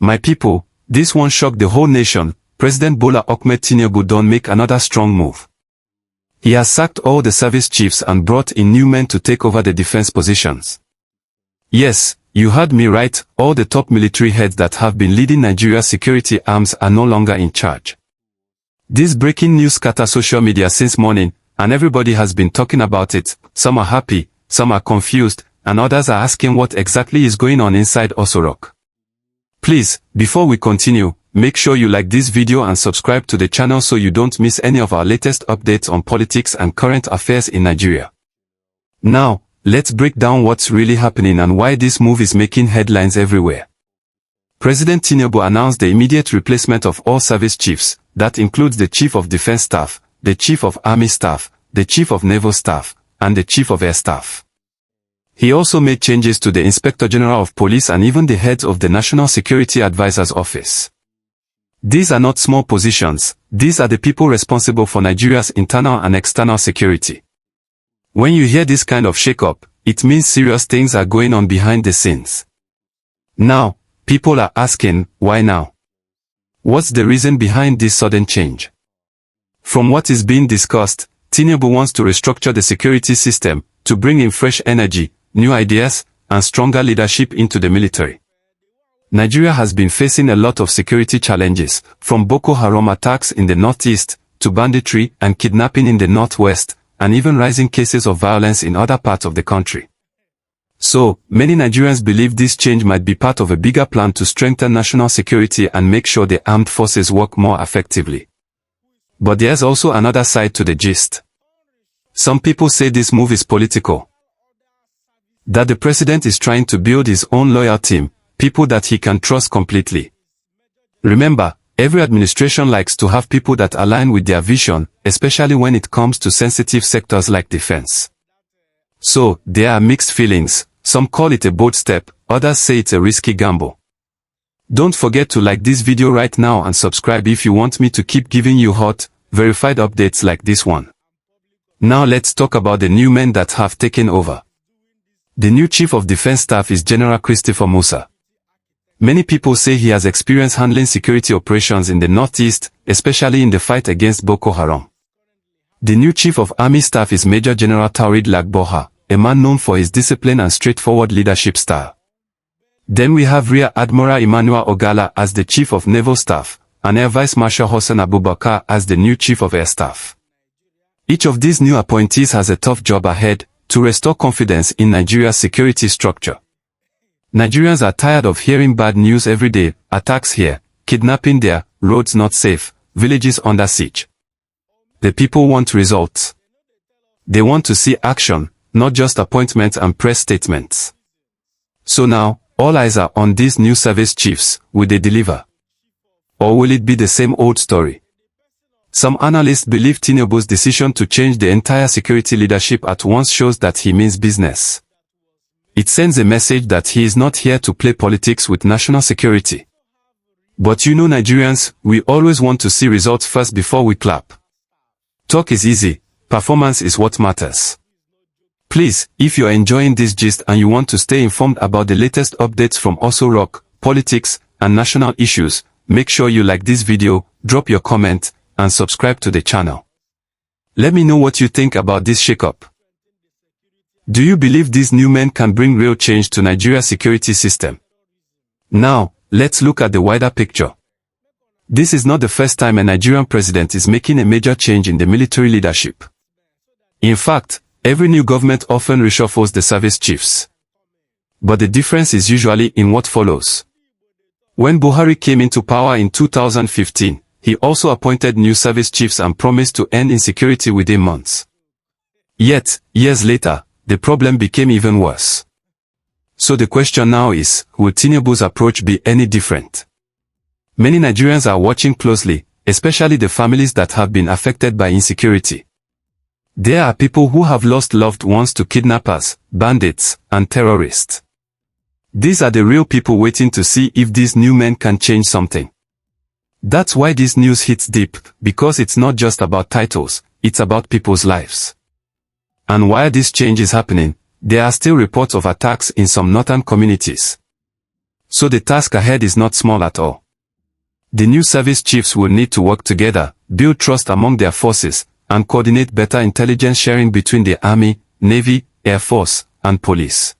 My people, this one shocked the whole nation. President Bola Ahmed Tinubu don't make another strong move. He has sacked all the service chiefs and brought in new men to take over the defense positions. Yes, you heard me right, all the top military heads that have been leading Nigeria's security arms are no longer in charge. This breaking news scattered social media since morning, and everybody has been talking about it. Some are happy, some are confused, and others are asking what exactly is going on inside Aso Rock. Please, before we continue, make sure you like this video and subscribe to the channel so you don't miss any of our latest updates on politics and current affairs in Nigeria. Now, let's break down what's really happening and why this move is making headlines everywhere. President Tinubu announced the immediate replacement of all service chiefs. That includes the Chief of Defense Staff, the Chief of Army Staff, the Chief of Naval Staff, and the Chief of Air Staff. He also made changes to the Inspector General of Police and even the heads of the National Security Advisor's Office. These are not small positions, these are the people responsible for Nigeria's internal and external security. When you hear this kind of shakeup, it means serious things are going on behind the scenes. Now, people are asking, why now? What's the reason behind this sudden change? From what is being discussed, Tinubu wants to restructure the security system, to bring in fresh energy, new ideas, and stronger leadership into the military. Nigeria has been facing a lot of security challenges, from Boko Haram attacks in the northeast, to banditry and kidnapping in the northwest, and even rising cases of violence in other parts of the country. So, many Nigerians believe this change might be part of a bigger plan to strengthen national security and make sure the armed forces work more effectively. But there's also another side to the gist. Some people say this move is political. That the president is trying to build his own loyal team, people that he can trust completely. Remember, every administration likes to have people that align with their vision, especially when it comes to sensitive sectors like defense. So, there are mixed feelings. Some call it a bold step, others say it's a risky gamble. Don't forget to like this video right now and subscribe if you want me to keep giving you hot, verified updates like this one. Now let's talk about the new men that have taken over. The new Chief of Defense Staff is General Christopher Musa. Many people say he has experience handling security operations in the northeast, especially in the fight against Boko Haram. The new Chief of Army Staff is Major General Taurid Lagboha, a man known for his discipline and straightforward leadership style. Then we have Rear Admiral Emmanuel Ogala as the Chief of Naval Staff, and Air Vice Marshal Hossein Abubakar as the new Chief of Air Staff. Each of these new appointees has a tough job ahead, to restore confidence in Nigeria's security structure. Nigerians are tired of hearing bad news every day, attacks here, kidnapping there, roads not safe, villages under siege. The people want results. They want to see action, not just appointments and press statements. So now, all eyes are on these new service chiefs. Will they deliver? Or will it be the same old story? Some analysts believe Tinubu's decision to change the entire security leadership at once shows that he means business. It sends a message that he is not here to play politics with national security. But you know Nigerians, we always want to see results first before we clap. Talk is easy, performance is what matters. Please, if you are enjoying this gist and you want to stay informed about the latest updates from Aso Rock, politics, and national issues, make sure you like this video, drop your comment, and subscribe to the channel. Let me know what you think about this shakeup. Do you believe these new men can bring real change to Nigeria's security system? Now, let's look at the wider picture. This is not the first time a Nigerian president is making a major change in the military leadership. In fact, every new government often reshuffles the service chiefs. But the difference is usually in what follows. When Buhari came into power in 2015, he also appointed new service chiefs and promised to end insecurity within months. Yet, years later, the problem became even worse. So the question now is, will Tinubu's approach be any different? Many Nigerians are watching closely, especially the families that have been affected by insecurity. There are people who have lost loved ones to kidnappers, bandits, and terrorists. These are the real people waiting to see if these new men can change something. That's why this news hits deep, because it's not just about titles, it's about people's lives. And while this change is happening, there are still reports of attacks in some northern communities. So the task ahead is not small at all. The new service chiefs will need to work together, build trust among their forces, and coordinate better intelligence sharing between the Army, Navy, Air Force, and police.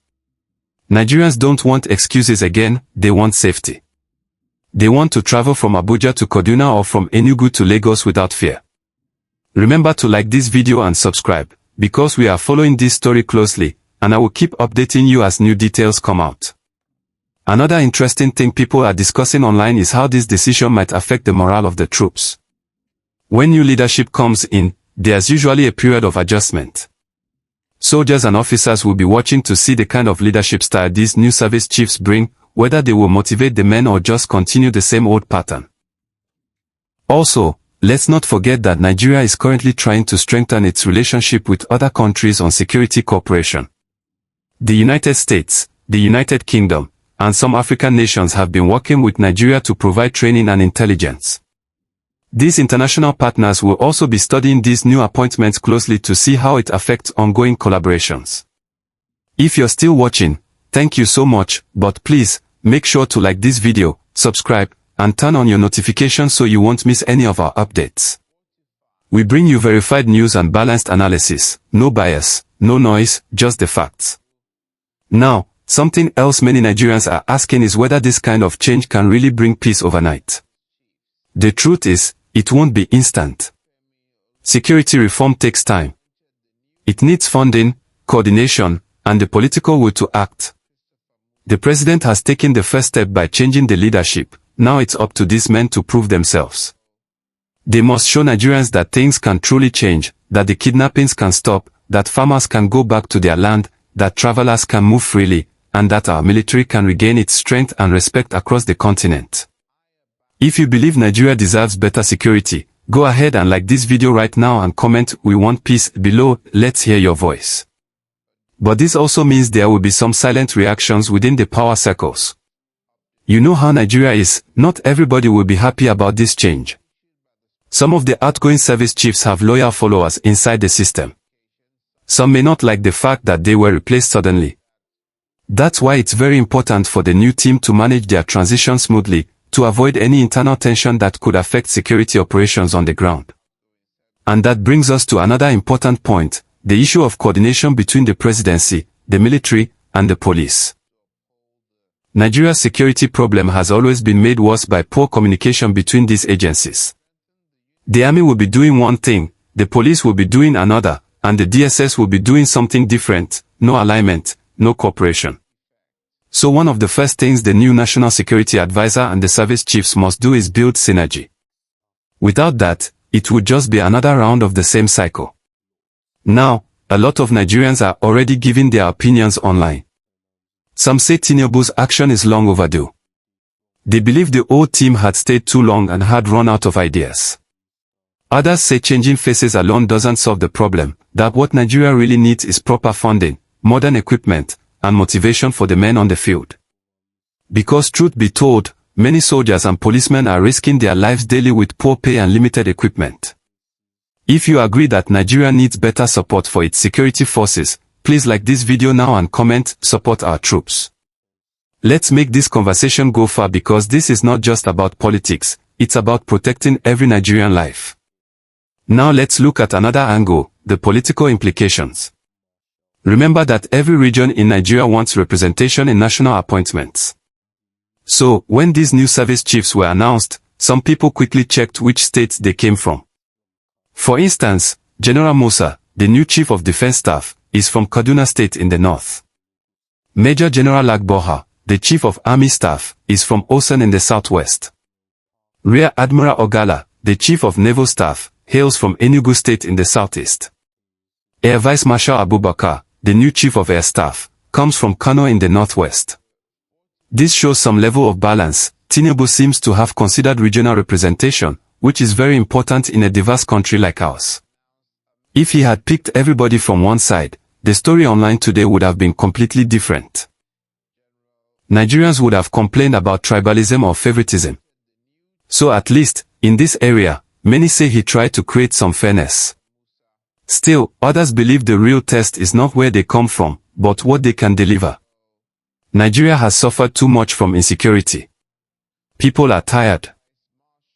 Nigerians don't want excuses again, they want safety. They want to travel from Abuja to Kaduna or from Enugu to Lagos without fear. Remember to like this video and subscribe, because we are following this story closely, and I will keep updating you as new details come out. Another interesting thing people are discussing online is how this decision might affect the morale of the troops. When new leadership comes in, there's usually a period of adjustment. Soldiers and officers will be watching to see the kind of leadership style these new service chiefs bring, whether they will motivate the men or just continue the same old pattern. Also, let's not forget that Nigeria is currently trying to strengthen its relationship with other countries on security cooperation. The United States, the United Kingdom, and some African nations have been working with Nigeria to provide training and intelligence. These international partners will also be studying these new appointments closely to see how it affects ongoing collaborations. If you're still watching, thank you so much, but please, make sure to like this video, subscribe, and turn on your notifications so you won't miss any of our updates. We bring you verified news and balanced analysis, no bias, no noise, just the facts. Now, something else many Nigerians are asking is whether this kind of change can really bring peace overnight. The truth is, it won't be instant. Security reform takes time. It needs funding, coordination, and the political will to act. The president has taken the first step by changing the leadership. Now it's up to these men to prove themselves. They must show Nigerians that things can truly change, that the kidnappings can stop, that farmers can go back to their land, that travelers can move freely, and that our military can regain its strength and respect across the continent. If you believe Nigeria deserves better security, go ahead and like this video right now and comment "We want peace" below. Let's hear your voice. But this also means there will be some silent reactions within the power circles. You know how Nigeria is, not everybody will be happy about this change. Some of the outgoing service chiefs have loyal followers inside the system. Some may not like the fact that they were replaced suddenly. That's why it's very important for the new team to manage their transition smoothly, to avoid any internal tension that could affect security operations on the ground. And that brings us to another important point, the issue of coordination between the presidency, the military, and the police. Nigeria's security problem has always been made worse by poor communication between these agencies. The army will be doing one thing, the police will be doing another, and the DSS will be doing something different, no alignment, no cooperation. So one of the first things the new National Security Advisor and the service chiefs must do is build synergy. Without that, it would just be another round of the same cycle. Now, a lot of Nigerians are already giving their opinions online. Some say Tinubu's action is long overdue. They believe the old team had stayed too long and had run out of ideas. Others say changing faces alone doesn't solve the problem, that what Nigeria really needs is proper funding, modern equipment, and motivation for the men on the field. Because truth be told, many soldiers and policemen are risking their lives daily with poor pay and limited equipment. If you agree that Nigeria needs better support for its security forces, please like this video now and comment "Support our troops." Let's make this conversation go far because this is not just about politics, it's about protecting every Nigerian life. Now let's look at another angle, the political implications. Remember that every region in Nigeria wants representation in national appointments. So, when these new service chiefs were announced, some people quickly checked which states they came from. For instance, General Musa, the new Chief of Defense Staff, is from Kaduna State in the north. Major General Lagboha, the Chief of Army Staff, is from Osun in the southwest. Rear Admiral Ogala, the Chief of Naval Staff, hails from Enugu State in the southeast. Air Vice Marshal Abubakar, the new Chief of Air Staff, comes from Kano in the northwest. This shows some level of balance. Tinubu seems to have considered regional representation, which is very important in a diverse country like ours. If he had picked everybody from one side, the story online today would have been completely different. Nigerians would have complained about tribalism or favoritism. So at least, in this area, many say he tried to create some fairness. Still, others believe the real test is not where they come from, but what they can deliver. Nigeria has suffered too much from insecurity. People are tired.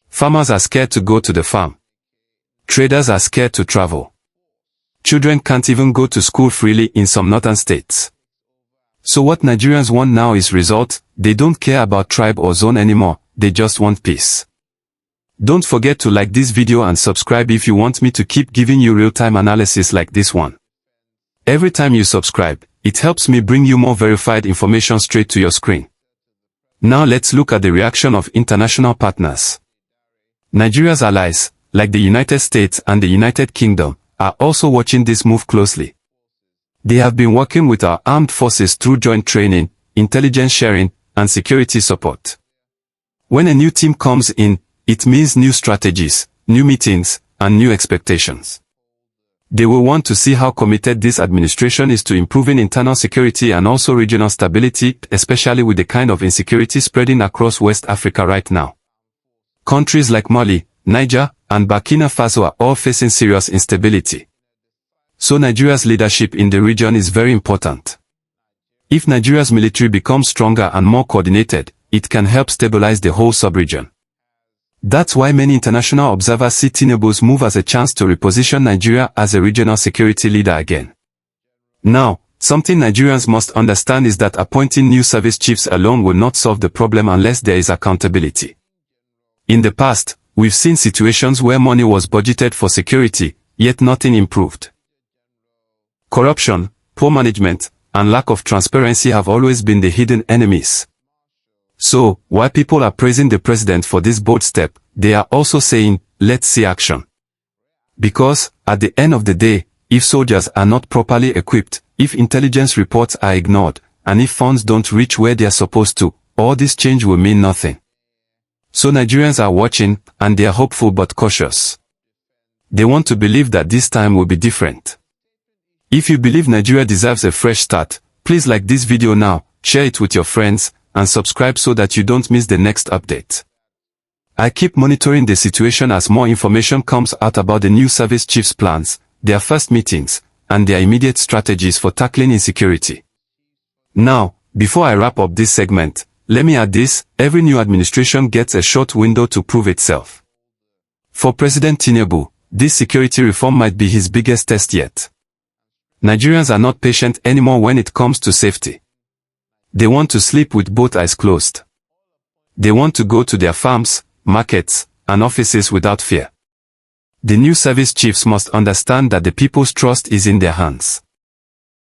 Farmers are scared to go to the farm. Traders are scared to travel. Children can't even go to school freely in some northern states. So what Nigerians want now is result. They don't care about tribe or zone anymore, they just want peace. Don't forget to like this video and subscribe if you want me to keep giving you real-time analysis like this one. Every time you subscribe, it helps me bring you more verified information straight to your screen. Now let's look at the reaction of international partners. Nigeria's allies, like the United States and the United Kingdom, are also watching this move closely. They have been working with our armed forces through joint training, intelligence sharing, and security support. When a new team comes in, it means new strategies, new meetings, and new expectations. They will want to see how committed this administration is to improving internal security and also regional stability, especially with the kind of insecurity spreading across West Africa right now. Countries like Mali, Niger, and Burkina Faso are all facing serious instability. So Nigeria's leadership in the region is very important. If Nigeria's military becomes stronger and more coordinated, it can help stabilize the whole sub-region. That's why many international observers see Tinubu's move as a chance to reposition Nigeria as a regional security leader again. Now, something Nigerians must understand is that appointing new service chiefs alone will not solve the problem unless there is accountability. In the past, we've seen situations where money was budgeted for security, yet nothing improved. Corruption, poor management, and lack of transparency have always been the hidden enemies. So, while people are praising the president for this bold step, they are also saying, let's see action. Because, at the end of the day, if soldiers are not properly equipped, if intelligence reports are ignored, and if funds don't reach where they are supposed to, all this change will mean nothing. So Nigerians are watching, and they are hopeful but cautious. They want to believe that this time will be different. If you believe Nigeria deserves a fresh start, please like this video now, share it with your friends, and subscribe so that you don't miss the next update. I keep monitoring the situation as more information comes out about the new service chiefs' plans, their first meetings, and their immediate strategies for tackling insecurity. Now, before I wrap up this segment, let me add this: every new administration gets a short window to prove itself. For President Tinubu, this security reform might be his biggest test yet. Nigerians are not patient anymore when it comes to safety. They want to sleep with both eyes closed. They want to go to their farms, markets, and offices without fear. The new service chiefs must understand that the people's trust is in their hands.